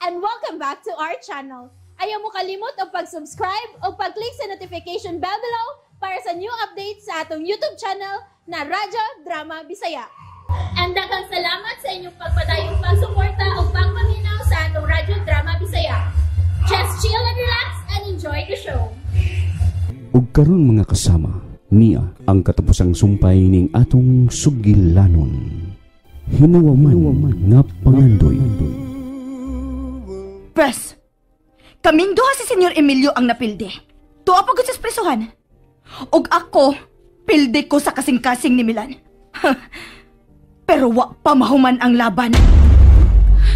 and welcome back to our channel. Ayaw mo kalimot o pag-subscribe o pag-click sa notification bell below para sa new updates sa atong YouTube channel na Radyo Drama Bisaya. And daghang salamat sa inyong pagpadayong pagsuporta o pagpaminaw sa atong Radyo Drama Bisaya. Just chill and relax and enjoy the show. Ug karon mga kasama, niya ang katapusang sumpay ning atong sugilanon. Hinuwaman nga pangandoy. Pres, kaming duha si Senyor Emilio ang napilde. Tuwa pa gud sa presuhan. Og ako, pilde ko sa kasing-kasing ni Milan. Pero wa pa mahuman ang laban.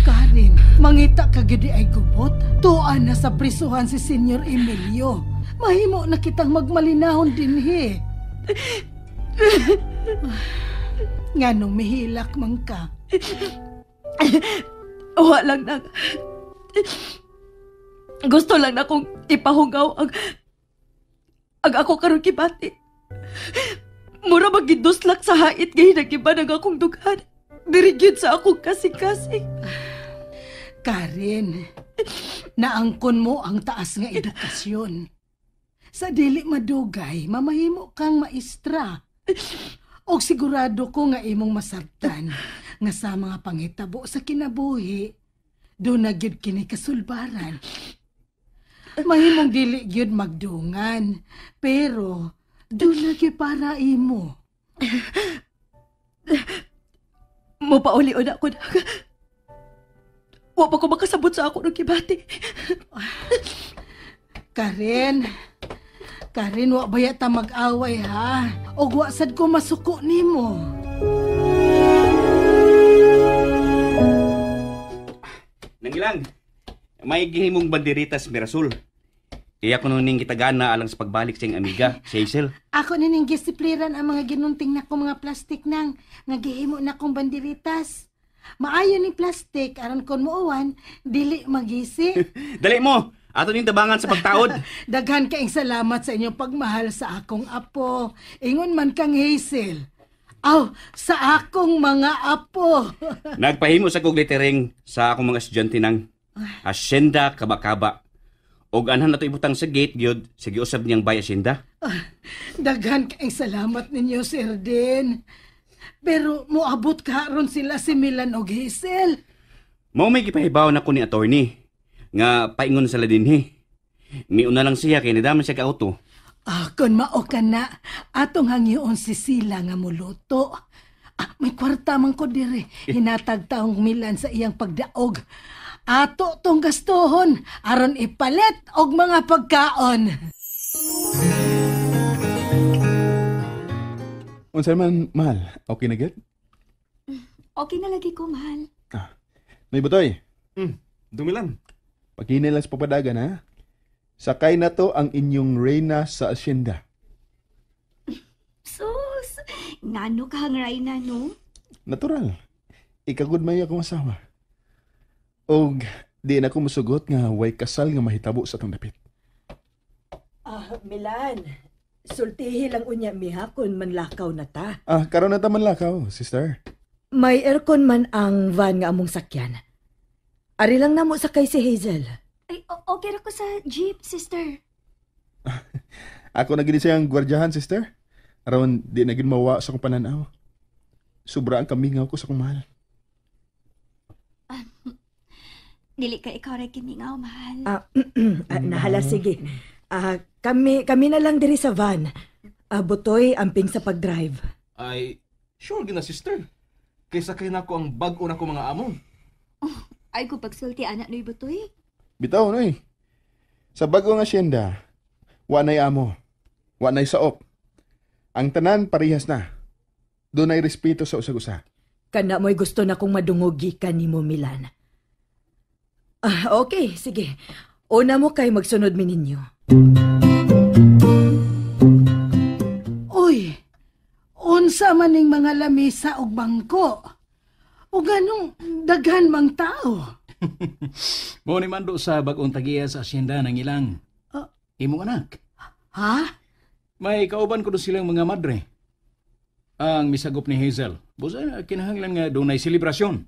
Karin, mangita ka gidi ay gubot. Tuan na sa prisuhan si Senyor Emilio. Mahimo na kitang magmalinahon dinhi. Nganong mihilak man ka? Wa lang na. Gusto lang na kong ipahugaw ang ako karon kibati. Mura magiduslak sa hait gay nagiba ng akong dugan. Dirigid sa akong kasing-kasing. Karin, naangkon mo ang taas nga edukasyon. Sa dili madugay, mamahimo kang maestra. Og sigurado ko nga imong masabtan nga sa mga pangitabo sa kinabuhi, do na gyud kini kasulbaran. Mahimong dili gyud magdungan, pero do na gyud para imo. Mupauli-una ko na. Wa pa ko makasabot sa ako ng kibati. Karen, wa baya ta mag-away ha? Og wa sad ko masuko nimo. Nangilang, may gihimong banderitas Mirasol. Iya ko nuning kitagana alang sa pagbalik sa iyong amiga, si Hazel. Ako na ning gisipliran ang mga ginunting na kong mga plastik nang nagihimo na kong banderitas. Maayo ni plastik, aron kon muuwan, dili magisi. Dali mo! Ato ning tabangan sa pagtaod. Daghan kaing salamat sa inyong pagmahal sa akong apo. Ingon man kang Hazel. Aw, sa akong mga apo. Nagpahimo sa kog lettering sa akong mga estudyante ng Hacienda Kabakaba. Og anhan na ito ibutang sa gate gyud sa giusab niyang bay Hacienda. Daghan kaing salamat ninyo, Sir Din. Pero moabot karon sila si Milan og Hazel. Mao may gipahibaw na ko ni attorney nga paingon sa ladinhi. Miuna lang siya kay nadaman siya ka auto. Kon mao ka na, atong hangyoon si Sila nga muluto. May kwarta man ko dire. Hinatag taong Milan sa iyang pagdaog. Ato tong gastuhon aron ipalit og mga pagkaon. Unsa man, mahal? Okay na gid? Okay na lagi ko, mahal. May butoy. Dumilan. Paghinay lang sa papadagan, ha? Sakay na to ang inyong reyna sa asyenda. Sus, ngano ka hang Rayna, no? Natural. Ikagod may akong asawa. Og di na ko musugot nga way kasal nga mahitabo sa tong dapit. Milan, sultihi lang unya miha kung manlakaw na ta. Karon na ta manlakaw, sister. May aircon man ang van nga among sakyan. Ari lang namo sakay si Hazel. Ay, okay ra ko sa jeep, sister. Ako na gid siyang gwardyahan, sister. Aron di na gid mawa sa akong pananaw. Sobra ang kamingaw ko sa akong mahal. Dili ka ikaw rin kimingaw, mahal. Nahala, sige. Kami na lang diri sa van. Butoy, amping sa pag-drive. Ay, sure gina, sister. Kaysa kay nako ang bag-o na ko mga amon. Ay ko pagsulti anak noy butoy. Bitaw, noy. Sa bagong asyenda, wa nay amo, wa nay saop. Ang tanan parihas na. Doon ay respeto sa usag-usa. Kana mo'y gusto na kong madungogi ka ni mo, Milan. Okay, sige. Una mo kay magsunod mi ninyo. Uy, unsa maning mga lamisa og bangko? O ganong daghan mang tao? Mo ni mando sa bagong tagiya sa asyenda ng ilang. Imong anak. Ha? May kauban ko do silang mga madre. Ang misagop ni Hazel. Busa kinahanglan nga doon ay selebrasyon.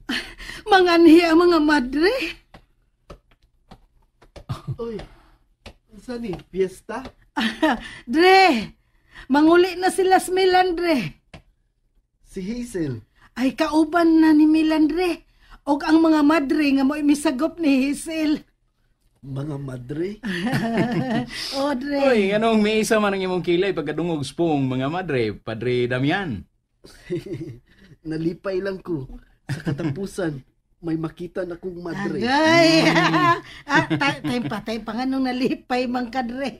Manganhi ang mga madre? Uy, saan ni? Fiesta? Dre, manguli na sila si Milandre. Si Hazel. Ay kauban na ni Milandre. Og ang mga madre nga mo misagop ni Hazel. Mga madre? O, Dre. Uy, anong may isa man ang imong kilay pagkadungog spong mga madre, Padre Damian? Nalipay lang ko. Sa katapusan, may makita na kong madre. Agay! Time pa nga nung nalipay mang kadre.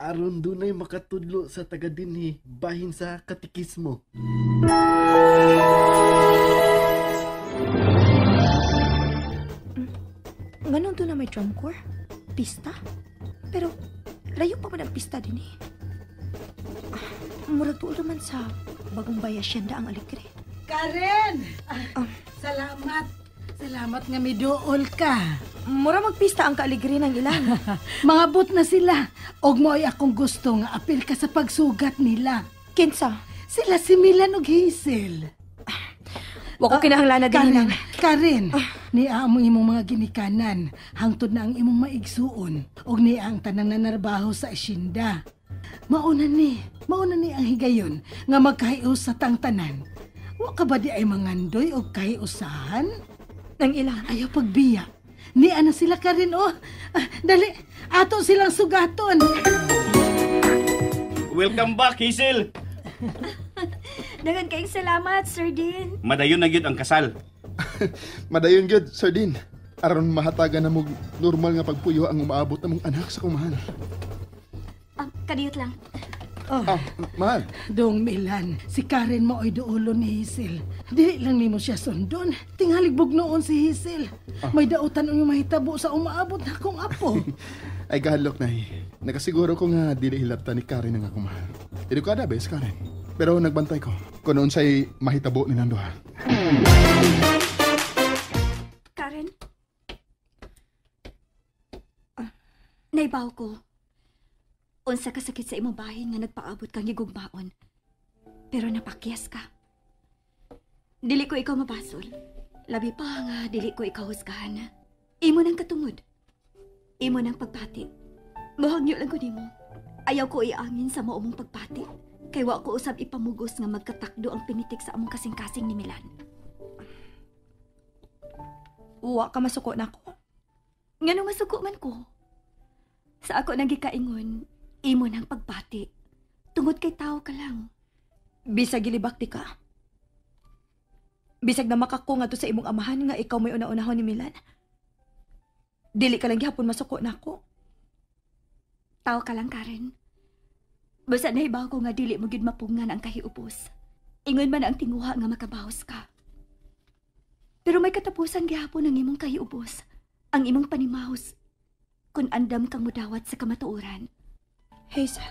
Aron dunay makatudlo sa taga dinhi bahin sa katikismo. Ganun doon na may drum corps? Pista? Pero, layo pa man ang pista din eh. Murag tuol naman sa bagong bayasyenda ang aligre. Karen! Salamat. Salamat nga miduol ka. Mura magpista ang kaaligre ng ilan. Mangabot na sila. Og mo ay akong gusto nga apil ka sa pagsugat nila. Kinsa? Sila si Milan og Hazel. Wako kinahanglan na din. Karen, niya mo imong mga ginikanan. Hangtod na ang imong maigsuon. Og niya ang tanang nanarbaho sa asyenda. Mauna ni ang higayon nga magkahius sa tangtanan. Wa ka ba di ay mangandoy o kahiusahan? Nang ilan? Ayaw pagbiya. Niya na sila Karen, oh. Dali, ato silang sugaton. Welcome back, Hazel! Dagan kayong salamat, Sir Dean. Madayon na gyud ang kasal. Madayon gyud, Sir Dean. Aron mahatagan na mo normal nga pagpuyo ang umaabot na mong anak sa kumahan. Kadiyot lang. Mahal. Dong Milan, si Karen mo ay duulo ni Hazel. Dili lang nimo siya sundon. Tinghaligbog noon si Hazel. May dautan ang mahitabo sa umaabot na akong apo. Ay kahadlok na nakasiguro ko nga dili hilabta ni Karen ang ako mahal. Edukada bes Karen. Pero nagbantay ko kung noon sa'y mahitabo ni Nandoha. Karen? Naibaw ko. Unsa ka sakit sa imong bahin nga nagpaabot kang higugmaon. Pero napakyas ka. Dili ko ikaw mabasol. Labi pa nga dili ko ikaw husgahan. Imo nang katungod. Imo nang pagpati. Mahangyo lang ko nimo. Ayaw ko iangin sa maumong pagpati. Kay wa ko usab ipamugos nga magkatakdo ang pinitik sa among kasing-kasing ni Milan. Wa ka masuko na ko. Ngano masuko man ko? Sa ako nang gikaingon, imo nang pagpati. Tungod kay tao ka lang. Bisag gilibak di ka. Bisag na makako nga to sa imong amahan nga ikaw may una-unahon ni Milan. Dili ka lang gihapon masuko na ko. Tao ka lang, Karen. Basta nahibaw ko nga dili mo gid mapungan ang kahiupos. Ingon man ang tinguha nga makabahos ka. Pero may katapusan gihapon ang imong kahiupos. Ang imong panimahos. Kung andam kang mudawat sa kamatuoran. Hazel,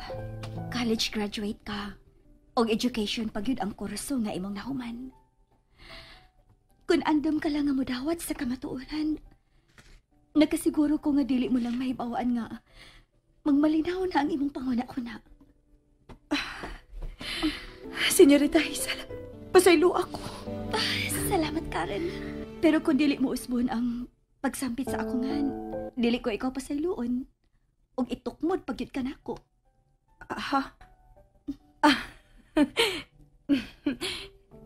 college graduate ka. Og education pagyud ang kurso nga imong nahuman. Kung andam ka lang nga mudawat sa kamatuoran, nakasiguro ko nga dili mo lang mahibawaan nga magmalinaw na ang imong panguna-una. Senyorita Hazel, pasaylo ako. Salamat, Karen. Pero kung dili mo usbon ang pagsampit sa akungan, dili ko ikaw pasayloon. Og itukmod pagyud ka nako.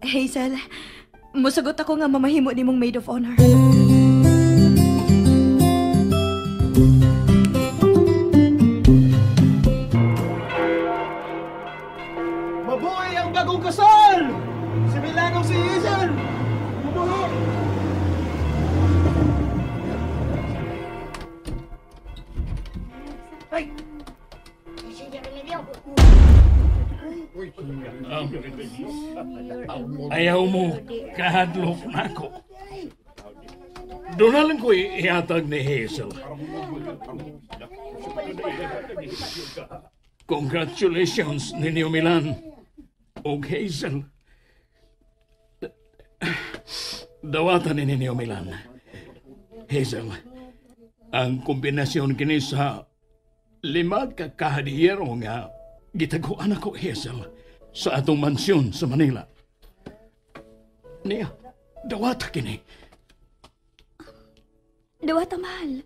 Hazel, musagot ako nga mamahimo nimong maid of honor. Mabuhay ang bagong kasal! Si Milano si Hazel! Mabuhay! Ayaw mo, kahadlok na ako. Doon na lang ko ihatag ni Hazel. Congratulations, Ninyo Milan. O Hazel. Dawatan ni Ninyo Milan. Hazel, ang kombinasyon kini sa 5 ka kahadiyero nga gitaguan ako, Hazel, sa atong mansyon sa Manila. Niya, dawata kini. Dawata, mahal.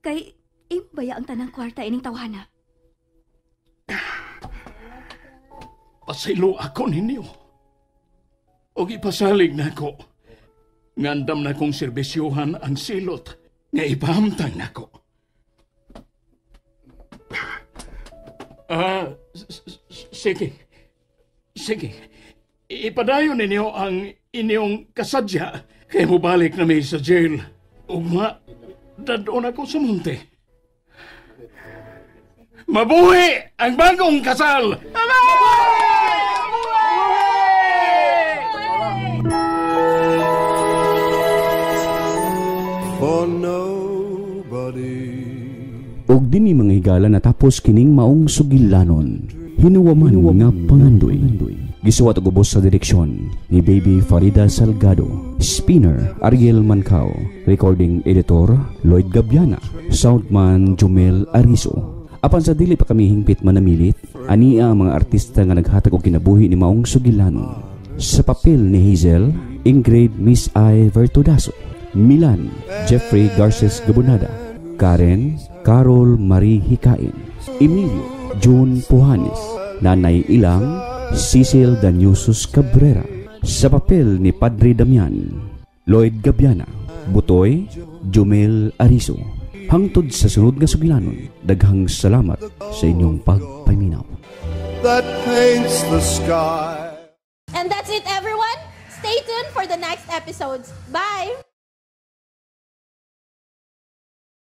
Kay, imo baya ang tanang kwarta ining tawhana? Pasaylo ako ninyo. O ipasalig na ko. Ngandam na kong servisyohan ang silot nga ipahamtang na ko. Sige. Sige. Ipadayon ninyo ang inyong kasadya kay mubalik na may sa jail. Ugma, dadon ako sa munti. Mabuhi ang bagong kasal! For nobody. Og dinhi mga higala natapos kining maong sugilanon. Hinuwaman nga pangandoy. Gisuwat og ubos sa direksyon ni Baby Farida Salgado, spinner Ariel Mancao, recording editor Lloyd Gabiana, soundman Jomel Ariso. Apan sa dili pa kami hingpit manamilit, ania ang mga artista nga naghatag og kinabuhi ni maong sugilanon. Sa papel ni Hazel, Ingrid Miss I. Vertudaso, Milan, Jeffrey Garces Gabonada, Karen, Carol Marie Hikain, Emilio, June Puhanes, Nanay Ilang, Cecil Danyusos Cabrera. Sa papel ni Padre Damian, Lloyd Gabiana, Butoy, Jomel Ariso. Hangtod sa sunod nga sugilanon, daghang salamat sa inyong pagpaminaw. That paints the sky. And that's it, everyone. Stay tuned for the next episodes. Bye!